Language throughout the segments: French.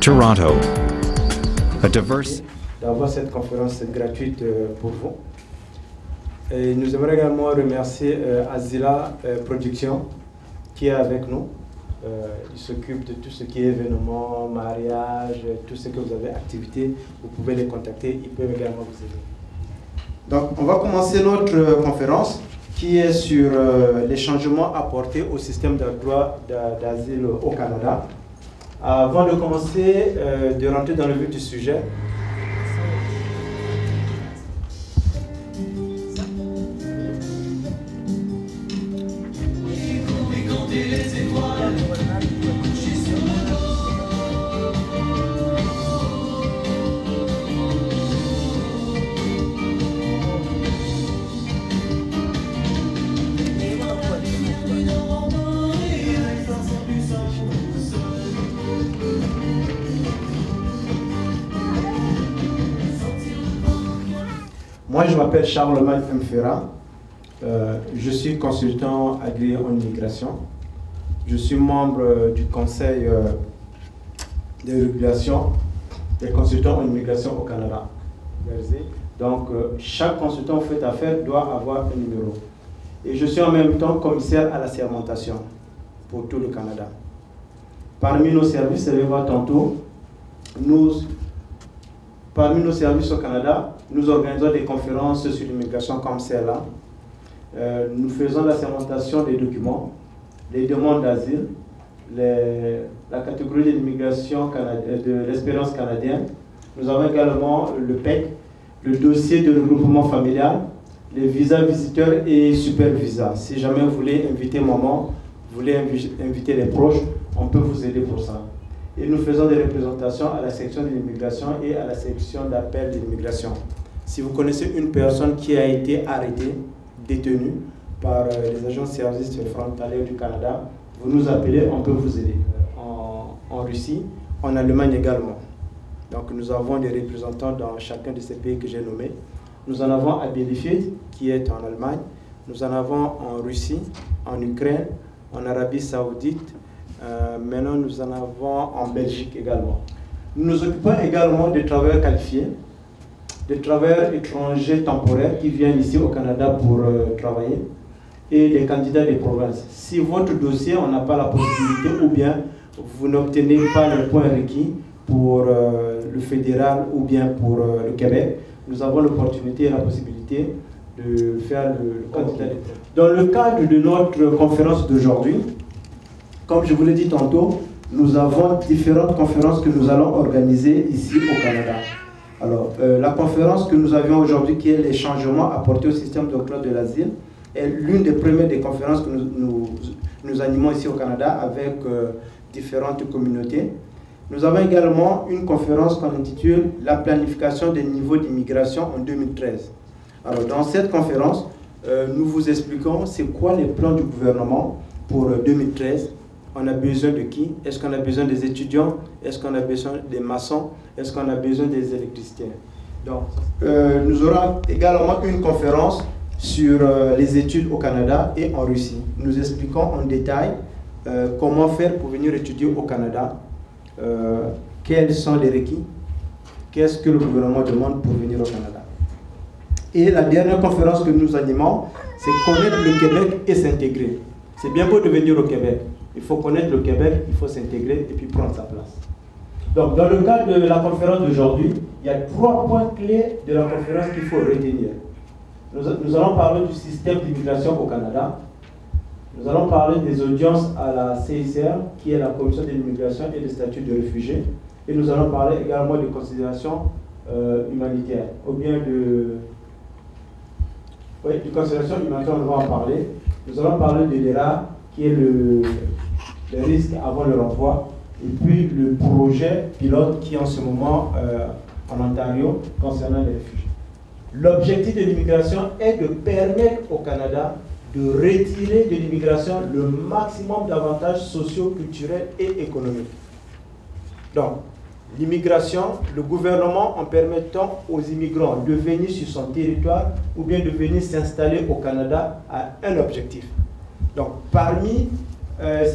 Toronto, a diverse... d'avoir cette conférence gratuite pour vous. Et nous aimerions également remercier Azila Production qui est avec nous. Il s'occupe de tout ce qui est événements, mariage, tout ce que vous avez activités, vous pouvez les contacter, ils peuvent également vous aider. Donc on va commencer notre conférence qui est sur les changements apportés au système de droit d'asile au Canada. Avant de commencer, de rentrer dans le vif du sujet, moi, je m'appelle Charlemagne Mfera. Je suis consultant agréé en immigration. Je suis membre du conseil de régulation des consultants en immigration au Canada. Donc, chaque consultant fait affaire doit avoir un numéro. Et je suis en même temps commissaire à la sermentation pour tout le Canada. Parmi nos services, vous allez voir tantôt, parmi nos services au Canada, nous organisons des conférences sur l'immigration comme celle-là. Nous faisons la sermentation des documents, les demandes d'asile, la catégorie de l'immigration de l'espérance canadienne. Nous avons également le PEC, le dossier de regroupement familial, les visas visiteurs et super visas. Si jamais vous voulez inviter maman, vous voulez inviter les proches, on peut vous aider pour ça. Et nous faisons des représentations à la section de l'immigration et à la section d'appel de l'immigration. Si vous connaissez une personne qui a été arrêtée, détenue par les agents de services frontaliers du Canada, vous nous appelez, on peut vous aider. En Russie, en Allemagne également. Donc nous avons des représentants dans chacun de ces pays que j'ai nommés. Nous en avons à Bielefeld, qui est en Allemagne. Nous en avons en Russie, en Ukraine, en Arabie Saoudite. Maintenant, nous en avons en Belgique également. Nous nous occupons également des travailleurs qualifiés, des travailleurs étrangers temporaires qui viennent ici au Canada pour travailler, et les candidats des provinces. Si votre dossier, on n'a pas la possibilité, ou bien vous n'obtenez pas les points requis pour le fédéral ou bien pour le Québec, nous avons l'opportunité et la possibilité de faire le candidat des provinces. Dans le cadre de notre conférence d'aujourd'hui, comme je vous l'ai dit tantôt, nous avons différentes conférences que nous allons organiser ici au Canada. Alors, la conférence que nous avions aujourd'hui, qui est les changements apportés au système d'octroi de l'asile, est l'une des premières des conférences que nous animons ici au Canada avec différentes communautés. Nous avons également une conférence qu'on intitule « La planification des niveaux d'immigration en 2013 ». Alors, dans cette conférence, nous vous expliquons c'est quoi les plans du gouvernement pour 2013. On a besoin de qui? Est-ce qu'on a besoin des étudiants? Est-ce qu'on a besoin des maçons? Est-ce qu'on a besoin des électriciens? Donc, nous aurons également une conférence sur les études au Canada et en Russie. Nous expliquons en détail comment faire pour venir étudier au Canada, quels sont les requis, qu'est-ce que le gouvernement demande pour venir au Canada. Et la dernière conférence que nous animons, c'est connaître le Québec et s'intégrer. C'est bien beau de venir au Québec. Il faut connaître le Québec, il faut s'intégrer et puis prendre sa place. Donc, dans le cadre de la conférence d'aujourd'hui, il y a 3 points clés de la conférence qu'il faut retenir. Nous allons parler du système d'immigration au Canada. Nous allons parler des audiences à la CICR, qui est la Commission de l'immigration et des statuts de réfugiés. Et nous allons parler également de considérations humanitaires, ou bien de considérations humanitaires, on va en parler. Nous allons parler de l'ERA, qui est le risque avant le renvoi, et puis le projet pilote qui est en ce moment en Ontario concernant les réfugiés. L'objectif de l'immigration est de permettre au Canada de retirer de l'immigration le maximum d'avantages sociaux, culturels et économiques. Donc, l'immigration, le gouvernement, en permettant aux immigrants de venir sur son territoire ou bien de venir s'installer au Canada, a un objectif. Donc, parmi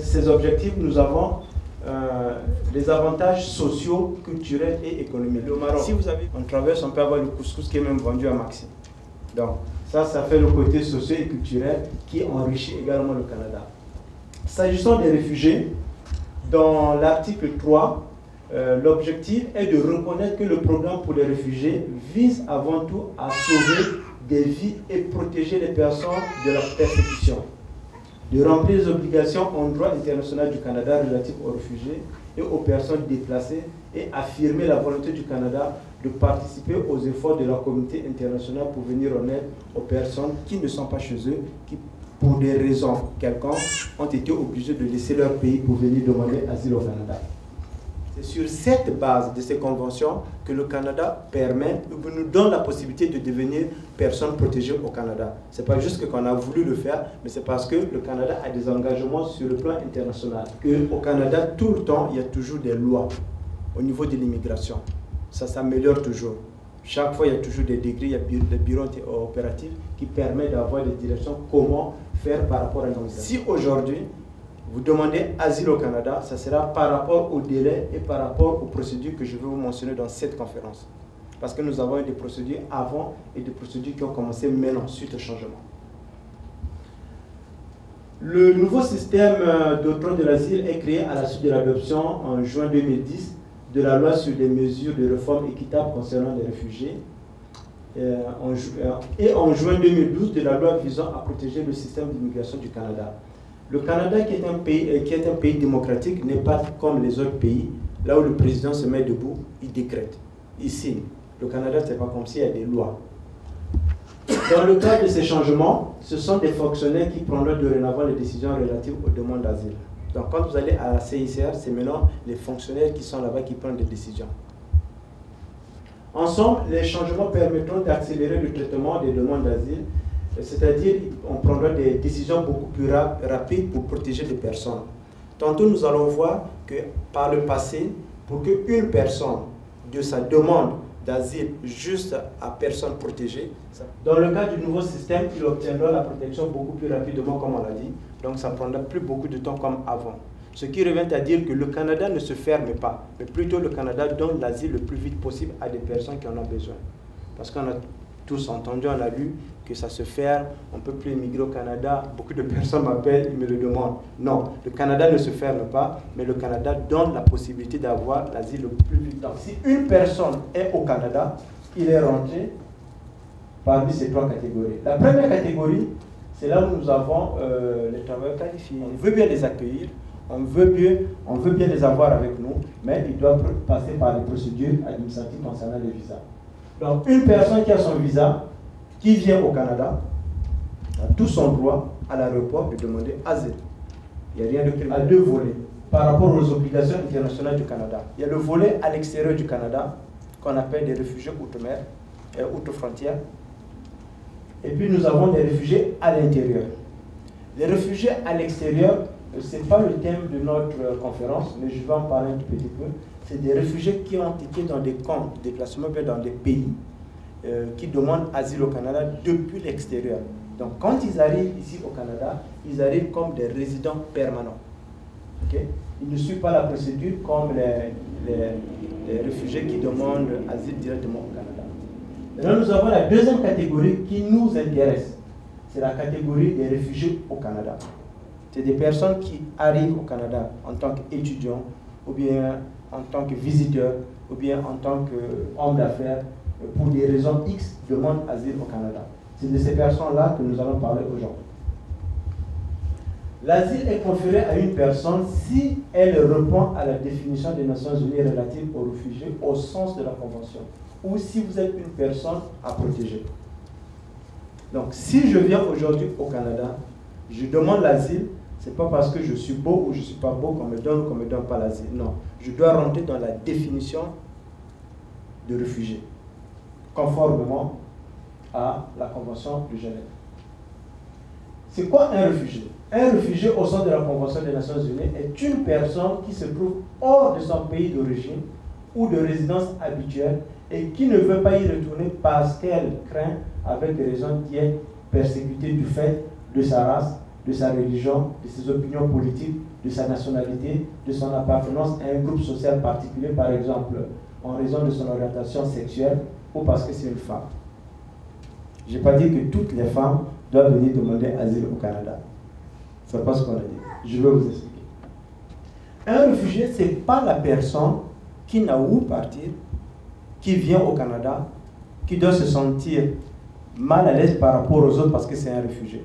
ces objectifs, nous avons des avantages sociaux, culturels et économiques. Le Maroc, si vous avez, on traverse, on peut avoir le couscous qui est même vendu à Maxi. Donc, ça fait le côté socio et culturel qui enrichit également le Canada. S'agissant des réfugiés, dans l'article 3, l'objectif est de reconnaître que le programme pour les réfugiés vise avant tout à sauver des vies et protéger les personnes de la persécution, de remplir les obligations en droit international du Canada relatives aux réfugiés et aux personnes déplacées et affirmer la volonté du Canada de participer aux efforts de la communauté internationale pour venir en aide aux personnes qui ne sont pas chez eux, qui pour des raisons quelconques ont été obligés de laisser leur pays pour venir demander asile au Canada. C'est sur cette base de ces conventions que le Canada nous donne la possibilité de devenir personne protégée au Canada. Ce n'est pas juste qu'on a voulu le faire, mais c'est parce que le Canada a des engagements sur le plan international. Au Canada, tout le temps, il y a toujours des lois au niveau de l'immigration. Ça s'améliore toujours. Chaque fois, il y a toujours des degrés, il y a des bureaux opératifs qui permettent d'avoir des directions comment faire par rapport à l'immigration. Si aujourd'hui, vous demandez asile au Canada, ça sera par rapport au délai et par rapport aux procédures que je vais vous mentionner dans cette conférence. Parce que nous avons eu des procédures avant et des procédures qui ont commencé maintenant, suite au changement. Le nouveau système d'octroi de l'asile est créé à la suite de l'adoption en juin 2010 de la loi sur des mesures de réforme équitable concernant les réfugiés et en juin 2012 de la loi visant à protéger le système d'immigration du Canada. Le Canada, qui est un pays démocratique, n'est pas comme les autres pays, là où le président se met debout, il décrète, il signe. Le Canada, ce n'est pas comme s'il y a des lois. Dans le cadre de ces changements, ce sont des fonctionnaires qui prendront dorénavant les décisions relatives aux demandes d'asile. Donc quand vous allez à la CICR, c'est maintenant les fonctionnaires qui sont là-bas qui prennent des décisions. Ensemble, les changements permettront d'accélérer le traitement des demandes d'asile, c'est-à-dire on prendra des décisions beaucoup plus rapides pour protéger les personnes. Tantôt, nous allons voir que par le passé, pour qu'une personne de sa demande d'asile juste à personne protégée, dans le cas du nouveau système, il obtiendra la protection beaucoup plus rapidement, comme on l'a dit. Donc ça ne prendra plus beaucoup de temps comme avant. Ce qui revient à dire que le Canada ne se ferme pas, mais plutôt le Canada donne l'asile le plus vite possible à des personnes qui en ont besoin. Parce qu'on a tous entendu, on a lu que ça se ferme, on ne peut plus émigrer au Canada. Beaucoup de personnes m'appellent, ils me le demandent. Non, le Canada ne se ferme pas, mais le Canada donne la possibilité d'avoir l'asile le plus vite. Donc si une personne est au Canada, il est rentré parmi ces trois catégories. La première catégorie, c'est là où nous avons les travailleurs qualifiés. On veut bien les accueillir, on veut bien les avoir avec nous, mais ils doivent passer par les procédures administratives concernant les visas. Donc, une personne qui a son visa, qui vient au Canada, a tout son droit à l'aéroport de demander asile. Il n'y a rien de plus. À deux volets par rapport aux obligations internationales du Canada. Il y a le volet à l'extérieur du Canada, qu'on appelle des réfugiés outre-mer, outre-frontière. Et puis nous avons des réfugiés à l'intérieur. Les réfugiés à l'extérieur, ce n'est pas le thème de notre conférence, mais je vais en parler un tout petit peu. C'est des réfugiés qui ont été dans des camps de déplacement, bien dans des pays qui demandent asile au Canada depuis l'extérieur. Donc quand ils arrivent ici au Canada, ils arrivent comme des résidents permanents. Okay? Ils ne suivent pas la procédure comme les réfugiés qui demandent asile directement au Canada. Maintenant, nous avons la deuxième catégorie qui nous intéresse. C'est la catégorie des réfugiés au Canada. C'est des personnes qui arrivent au Canada en tant qu'étudiants, ou bien en tant que visiteurs, ou bien en tant qu'hommes d'affaires, pour des raisons X, demandent asile au Canada. C'est de ces personnes-là que nous allons parler aujourd'hui. L'asile est conféré à une personne si elle répond à la définition des Nations Unies relative aux réfugiés au sens de la Convention, ou si vous êtes une personne à protéger. Donc, si je viens aujourd'hui au Canada, je demande l'asile, ce n'est pas parce que je suis beau ou je ne suis pas beau qu'on me donne ou qu'on ne me donne pas l'asile. Non, je dois rentrer dans la définition de réfugié, conformément à la Convention de Genève. C'est quoi un réfugié? Un réfugié au sein de la Convention des Nations Unies est une personne qui se trouve hors de son pays d'origine ou de résidence habituelle et qui ne veut pas y retourner parce qu'elle craint, avec des raisons, d'y être persécutée du fait de sa race, de sa religion, de ses opinions politiques, de sa nationalité, de son appartenance à un groupe social particulier, par exemple, en raison de son orientation sexuelle ou parce que c'est une femme. Je n'ai pas dit que toutes les femmes doivent venir demander asile au Canada. Ce n'est pas ce qu'on a dit. Je vais vous expliquer. Un réfugié, ce n'est pas la personne qui n'a où partir, qui vient au Canada, qui doit se sentir mal à l'aise par rapport aux autres parce que c'est un réfugié.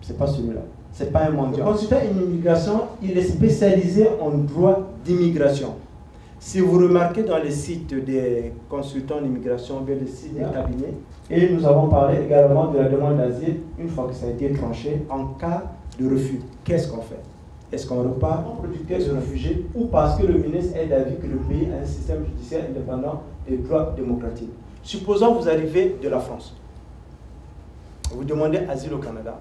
Ce n'est pas celui-là. Ce n'est pas un mendiant. Le consultant en immigration, il est spécialisé en droit d'immigration. Si vous remarquez dans les sites des consultants en immigration, bien les sites des cabinets, et nous avons parlé également de la demande d'asile, une fois que ça a été tranché, en cas de refus, qu'est-ce qu'on fait? Est-ce qu'on repart en producteur de réfugiés ou parce que le ministre est d'avis que le pays a un système judiciaire indépendant et droit démocratique? Supposons que vous arrivez de la France. Vous demandez asile au Canada.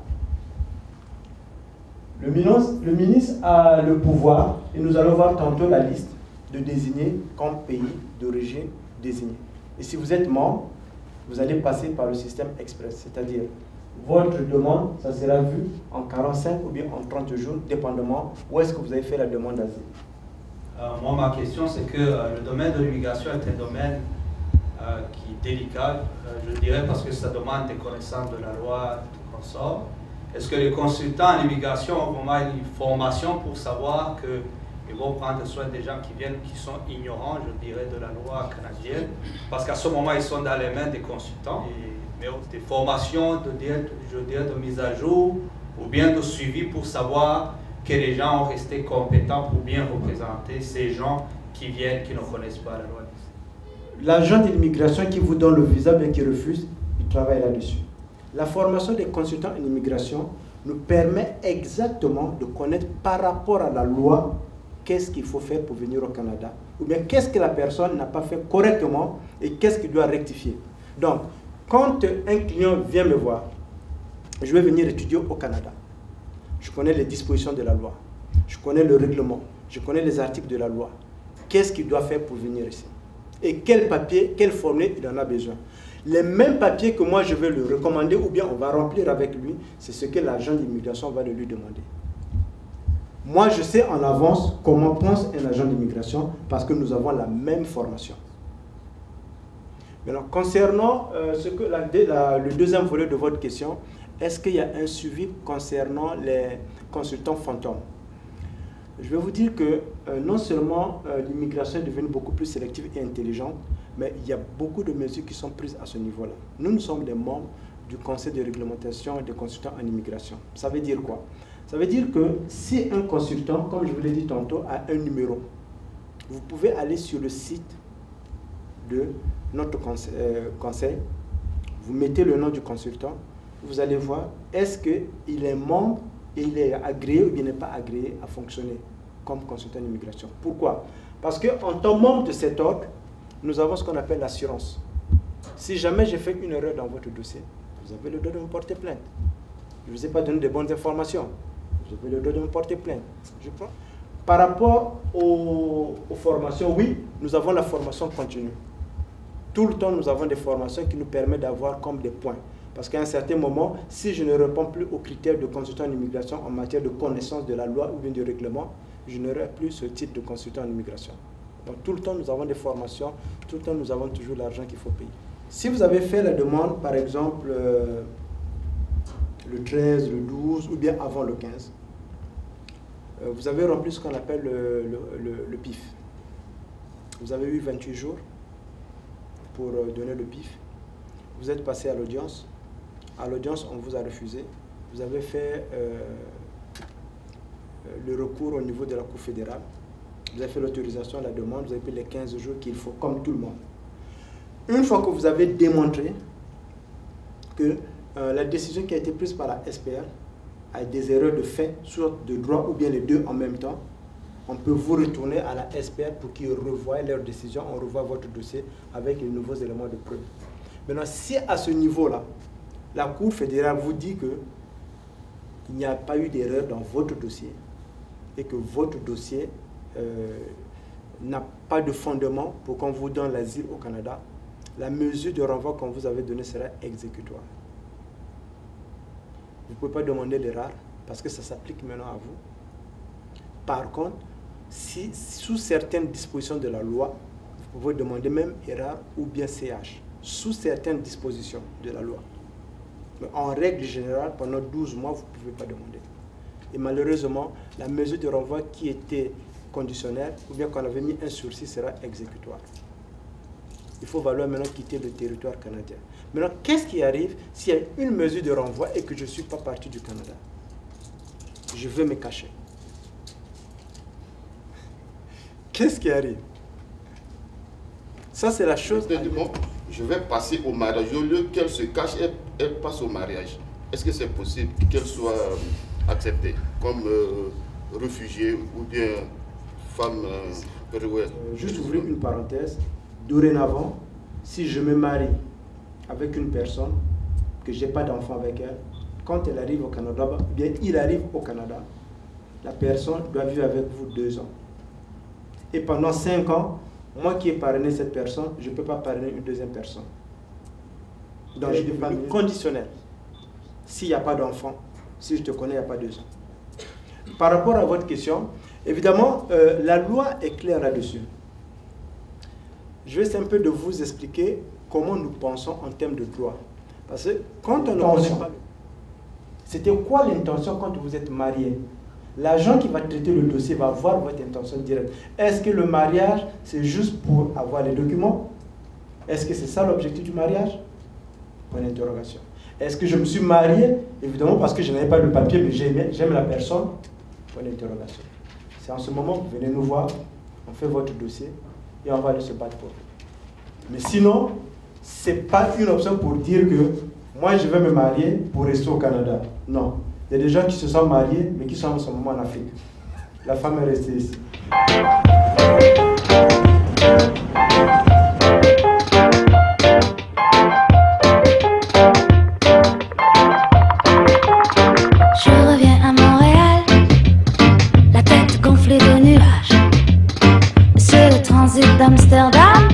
Le ministre a le pouvoir, et nous allons voir tantôt la liste, de désigner comme pays d'origine désigné. Et si vous êtes membre, vous allez passer par le système express, c'est-à-dire votre demande, ça sera vu en 45 ou bien en 30 jours, dépendamment où est-ce que vous avez fait la demande d'asile. Moi, ma question, c'est que le domaine de l'immigration est un domaine qui est délicat, je dirais, parce que ça demande des connaissances de la loi, tout consort. Est-ce que les consultants en immigration ont vraiment une formation pour savoir qu'ils vont prendre soin des gens qui viennent, qui sont ignorants, je dirais, de la loi canadienne? Parce qu'à ce moment, ils sont dans les mains des consultants. Mais des formations, je dirais, de mise à jour ou bien de suivi pour savoir que les gens ont resté compétents pour bien représenter ces gens qui viennent, qui ne connaissent pas la loi. L'agent de l'immigration qui vous donne le visa, bien qu'il refuse, il travaille là-dessus. La formation des consultants en immigration nous permet exactement de connaître par rapport à la loi qu'est-ce qu'il faut faire pour venir au Canada, ou bien qu'est-ce que la personne n'a pas fait correctement et qu'est-ce qu'il doit rectifier. Donc, quand un client vient me voir, je vais venir étudier au Canada. Je connais les dispositions de la loi, je connais le règlement, je connais les articles de la loi. Qu'est-ce qu'il doit faire pour venir ici? Et quel papier, quel formulaire il en a besoin? Les mêmes papiers que moi je vais lui recommander ou bien on va remplir avec lui, c'est ce que l'agent d'immigration va lui demander. Moi je sais en avance comment pense un agent d'immigration parce que nous avons la même formation. Maintenant, concernant le deuxième volet de votre question, est-ce qu'il y a un suivi concernant les consultants fantômes? Je vais vous dire que non seulement l'immigration est devenue beaucoup plus sélective et intelligente, mais il y a beaucoup de mesures qui sont prises à ce niveau-là. Nous sommes des membres du Conseil de réglementation des consultants en immigration. Ça veut dire quoi? Ça veut dire que si un consultant, comme je vous l'ai dit tantôt, a un numéro, vous pouvez aller sur le site de notre conseil, vous mettez le nom du consultant, vous allez voir, est-ce qu'il est membre et il est agréé ou il n'est pas agréé à fonctionner comme consultant d'immigration. Pourquoi? Parce qu'en tant que membre de cet ordre, nous avons ce qu'on appelle l'assurance. Si jamais j'ai fait une erreur dans votre dossier, vous avez le droit de me porter plainte. Je ne vous ai pas donné de bonnes informations. Vous avez le droit de me porter plainte. Je prends. Par rapport aux formations, oui, nous avons la formation continue. Tout le temps, nous avons des formations qui nous permettent d'avoir comme des points. Parce qu'à un certain moment, si je ne réponds plus aux critères de consultant en immigration en matière de connaissance de la loi ou bien du règlement, je n'aurai plus ce titre de consultant en immigration. Donc tout le temps, nous avons des formations, tout le temps, nous avons toujours l'argent qu'il faut payer. Si vous avez fait la demande, par exemple, le 13, le 12 ou bien avant le 15, vous avez rempli ce qu'on appelle le PIF. Vous avez eu 28 jours pour donner le PIF. Vous êtes passé à l'audience. À l'audience, on vous a refusé. Vous avez fait le recours au niveau de la Cour fédérale. Vous avez fait l'autorisation à la demande. Vous avez pris les 15 jours qu'il faut, comme tout le monde. Une fois que vous avez démontré que la décision qui a été prise par la SPL a des erreurs de fait, soit de droit ou bien les deux en même temps, on peut vous retourner à la SPL pour qu'ils revoient leur décision. On revoit votre dossier avec les nouveaux éléments de preuve. Maintenant, si à ce niveau-là, la Cour fédérale vous dit qu'il n'y a pas eu d'erreur dans votre dossier et que votre dossier n'a pas de fondement pour qu'on vous donne l'asile au Canada, la mesure de renvoi qu'on vous avait donnée sera exécutoire. Vous ne pouvez pas demander l'erreur parce que ça s'applique maintenant à vous. Par contre, si sous certaines dispositions de la loi, vous pouvez demander même ERAR ou bien CH, sous certaines dispositions de la loi. Mais en règle générale, pendant 12 mois, vous ne pouvez pas demander. Et malheureusement, la mesure de renvoi qui était conditionnelle, ou bien qu'on avait mis un sursis, sera exécutoire. Il faut vouloir maintenant quitter le territoire canadien. Maintenant, qu'est-ce qui arrive s'il y a une mesure de renvoi et que je ne suis pas parti du Canada? Je veux me cacher. Qu'est-ce qui arrive? Ça, c'est la chose... Bon, je vais passer au mariage. Au lieu qu'elle se cache, elle passe au mariage. Est-ce que c'est possible qu'elle soit acceptée comme réfugiée ou bien femme... juste ouvrir une parenthèse. Dorénavant, si je me marie avec une personne, que je n'ai pas d'enfant avec elle, quand elle arrive au Canada, bien il arrive au Canada, la personne doit vivre avec vous 2 ans. Et pendant 5 ans, moi qui ai parrainé cette personne, je ne peux pas parrainer une deuxième personne. Donc je dis conditionnel. S'il n'y a pas d'enfant, si je te connais, il n'y a pas 2 ans. Par rapport à votre question, évidemment, la loi est claire là-dessus. Je vais essayer un peu de vous expliquer comment nous pensons en termes de droit. Parce que quand on ne connaît pas... C'était quoi l'intention quand vous êtes marié? L'agent qui va traiter le dossier va voir votre intention directe. Est-ce que le mariage, c'est juste pour avoir les documents? Est-ce que c'est ça l'objectif du mariage? Point d'interrogation. Est-ce que je me suis marié? Évidemment parce que je n'avais pas le papier, mais j'aime la personne. Point d'interrogation. C'est en ce moment que vous venez nous voir, on fait votre dossier et on va aller se battre pour vous. Mais sinon, ce n'est pas une option pour dire que moi je vais me marier pour rester au Canada. Non. Il y a des gens qui se sont mariés, mais qui sont en ce moment en Afrique. La femme est restée ici. Je reviens à Montréal, la tête gonflée de nuages. C'est le transit d'Amsterdam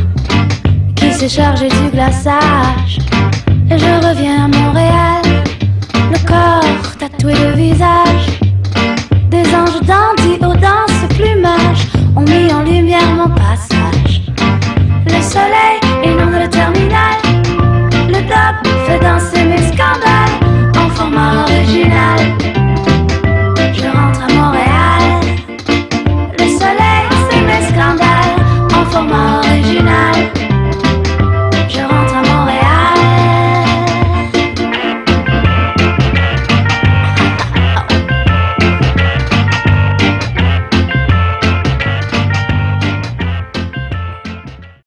qui s'est chargé du glaçage. Et je reviens à Montréal, le corps tatoué de visage. Des anges dandys aux danses plumage ont mis en lumière mon passage. Le soleil inonde le terminal, le dop fait danser